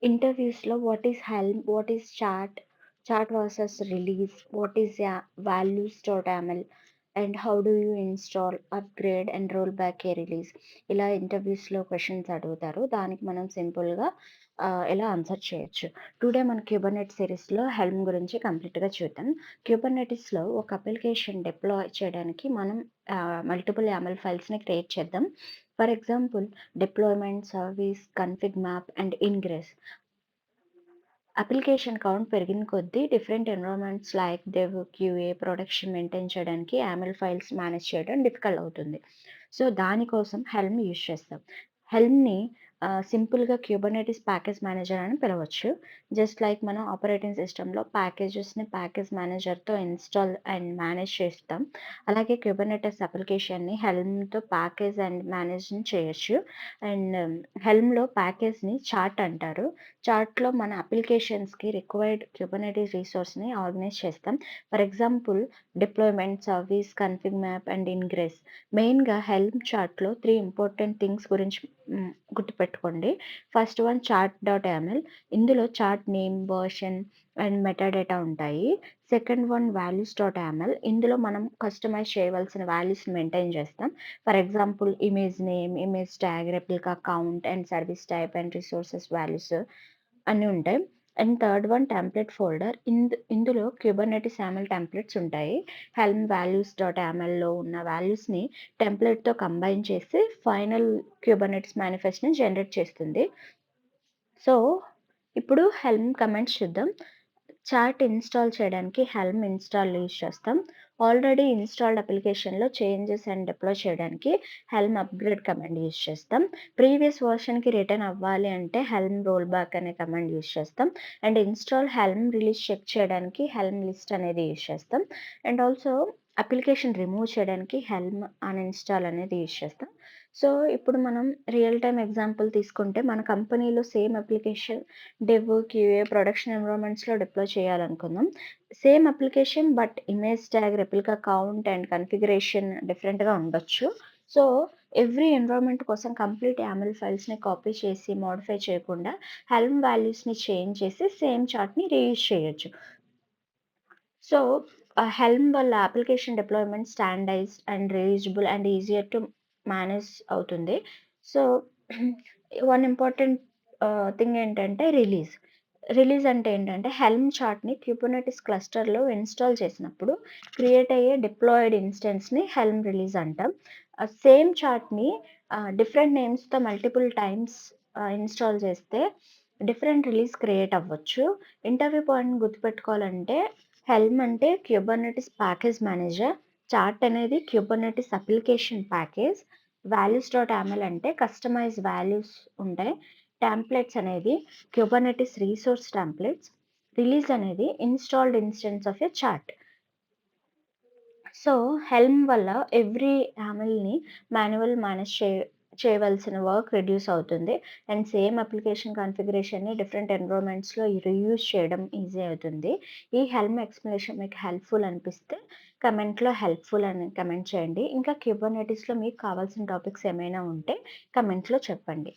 ఇంటర్వ్యూస్‌లో what is helm, what is chart, chart versus release, what is values dot and how do you install, upgrade and roll back a release. ఇలా ఇంటర్వ్యూస్‌లో questions అడుగుతారు. దానికి మనం సింపుల్‌గా ఎలా answer చేయొచ్చు. Today మన క్యూబర్నెట్ సిరీస్‌లో హెల్మ్ గురించి కంప్లీట్‌గా చూద్దాం. క్యూబర్నెటిస్‌లో ఒక అప్లికేషన్ డిప్లాయ్ చేయడానికి మనం మల్టిపుల్ యామల్ ఫైల్స్‌ని క్రియేట్ చేద్దాం. For example deployment, service, config map and ingress. Application count పెరిగిన కొద్దీ different environments like dev, QA, production maintain చేయడానికి యామెల్ ఫైల్స్ మేనేజ్ చేయడం డిఫికల్ట్ అవుతుంది. సో, దానికోసం హెల్మ్ యూజ్ చేస్తాం. హెల్మ్‌ని సింపుల్‌గా క్యూబర్నెటిస్ ప్యాకేజ్ మేనేజర్ అని పిలవచ్చు. జస్ట్ లైక్ మనం ఆపరేటింగ్ సిస్టమ్‌లో ప్యాకేజెస్‌ని ప్యాకేజ్ మేనేజర్‌తో ఇన్‌స్టాల్ అండ్ మేనేజ్ చేస్తాం. అలాగే క్యూబర్నెటిస్ అప్లికేషన్‌ని హెల్మ్‌తో ప్యాకేజ్ అండ్ మేనేజ్‌ని చేయొచ్చు. అండ్ హెల్మ్‌లో ప్యాకేజ్‌ని చార్ట్ అంటారు. చార్ట్‌లో మన అప్లికేషన్స్‌కి రిక్వైర్డ్ క్యూబర్నెటిస్ రిసోర్స్‌ని ఆర్గనైజ్ చేస్తాం. For example deployment, service, config map and ingress. మెయిన్‌గా హెల్మ్ చార్ట్‌లో 3 ఇంపార్టెంట్ థింగ్స్ గురించి గుర్తుపెట్టుకోండి. ఫస్ట్ వన్ చార్ట్.yml. ఇందులో chart name, version and metadata ఉంటాయి. సెకండ్ వన్ వాల్యూస్.yml. ఇందులో మనం కస్టమైజ్ చేయవలసిన వాల్యూస్‌ని మెయింటైన్ చేస్తాం. For example image name, image tag, replica count and service type and resources values అన్నీ ఉంటాయి. And third one template folder. ఇందులో క్యూబర్నెటిస్ యామల్ టెంప్లెట్స్ ఉంటాయి. హెల్మ్ వాల్యూస్.ymlలో ఉన్న వాల్యూస్‌ని టెంప్లేట్‌తో కంబైన్ చేసి ఫైనల్ క్యూబర్నెటిస్ మేనిఫెస్ట్‌ని జనరేట్ చేస్తుంది. సో, ఇప్పుడు హెల్మ్ కమాండ్స్ చూద్దాం. చార్ట్ ఇన్‌స్టాల్ చేయడానికి హెల్మ్ ఇన్‌స్టాల్ యూజ్ చేస్తాం. ఆల్రెడీ ఇన్‌స్టాల్డ్ అప్లికేషన్‌లో చేంజెస్ అండ్ డిప్లాయ్ చేయడానికి హెల్మ్ అప్‌గ్రేడ్ కమాండ్ యూజ్ చేస్తాం. ప్రీవియస్ వెర్షన్‌కి రిటర్న్ అవ్వాలి అంటే హెల్మ్ రోల్ బ్యాక్ అనే కమాండ్ యూజ్ చేస్తాం. And install helm release check చేయడానికి హెల్మ్ లిస్ట్ అనేది యూజ్ చేస్తాం. అండ్ ఆల్సో అప్లికేషన్ రిమూవ్ చేయడానికి హెల్మ్ అన్‌ఇన్‌స్టాల్ అనేది యూజ్ చేస్తాం. సో, ఇప్పుడు మనం రియల్ టైమ్ ఎగ్జాంపుల్ తీసుకుంటే మన కంపెనీలో same application dev, QA, production ఎన్విరాన్మెంట్స్‌లో డిప్లాయ్ చేయాలనుకుందాం. Same application but image tag, replica count and configuration డిఫరెంట్‌గా ఉండొచ్చు. సో, ఎవ్రీ ఎన్విరాన్మెంట్ కోసం కంప్లీట్ యామెల్ ఫైల్స్‌ని కాపీ చేసి, మోడిఫై చేయకుండా హెల్మ్ వాల్యూస్‌ని చేంజ్ చేసి సేమ్ చార్ట్‌ని రీయూజ్ చేయొచ్చు. సో, హెల్మ్ వల్ల application deployment standardised and reusable and easier to manage అవుతుంది. సో, వన్ ఇంపార్టెంట్ థింగ్ ఏంటంటే రిలీజ్. రిలీజ్ అంటే ఏంటంటే హెల్మ్ చార్ట్‌ని కుబర్నెటిస్ క్లస్టర్‌లో ఇన్‌స్టాల్ చేసినప్పుడు క్రియేట్ అయ్యే డిప్లాయిడ్ ఇన్‌స్టెన్స్‌ని హెల్మ్ రిలీజ్ అంటాం. సేమ్ చార్ట్‌ని డిఫరెంట్ నేమ్స్‌తో మల్టిపుల్ టైమ్స్ ఇన్‌స్టాల్ చేస్తే డిఫరెంట్ రిలీజ్ క్రియేట్ అవ్వచ్చు. ఇంటర్వ్యూ పాయింట్‌ని గుర్తుపెట్టుకోవాలంటే హెల్మ్ అంటే క్యూబర్నెటిస్ ప్యాకేజ్ మేనేజర్. చార్ట్ అనేది క్యూబర్నెటిస్ అప్లికేషన్ ప్యాకేజ్. వాల్యూస్.yml అంటే కస్టమైజ్ వాల్యూస్ ఉంటాయి. టెంప్లేట్స్ అనేది క్యూబర్నెటిస్ రిసోర్స్ టెంప్లేట్స్. రిలీజ్ అనేది installed instance of a chart. So, helm వల్ల ఎవ్రీ యామెల్‌ని మాన్యువల్ మేనేజ్ చేయవలసిన వర్క్ రెడ్యూస్ అవుతుంది. అండ్ సేమ్ అప్లికేషన్ కాన్ఫిగరేషన్‌ని డిఫరెంట్ ఎన్విరాన్మెంట్స్‌లో రీయూజ్ చేయడం ఈజీ అవుతుంది. ఈ హెల్మ్ ఎక్స్‌ప్లనేషన్ మీకు హెల్ప్‌ఫుల్ అనిపిస్తే కమెంట్‌లో హెల్ప్‌ఫుల్ అని కమెంట్ చేయండి. ఇంకా క్యూబర్నెటిస్‌లో మీకు కావాల్సిన టాపిక్స్ ఏమైనా ఉంటే కమెంట్‌లో చెప్పండి.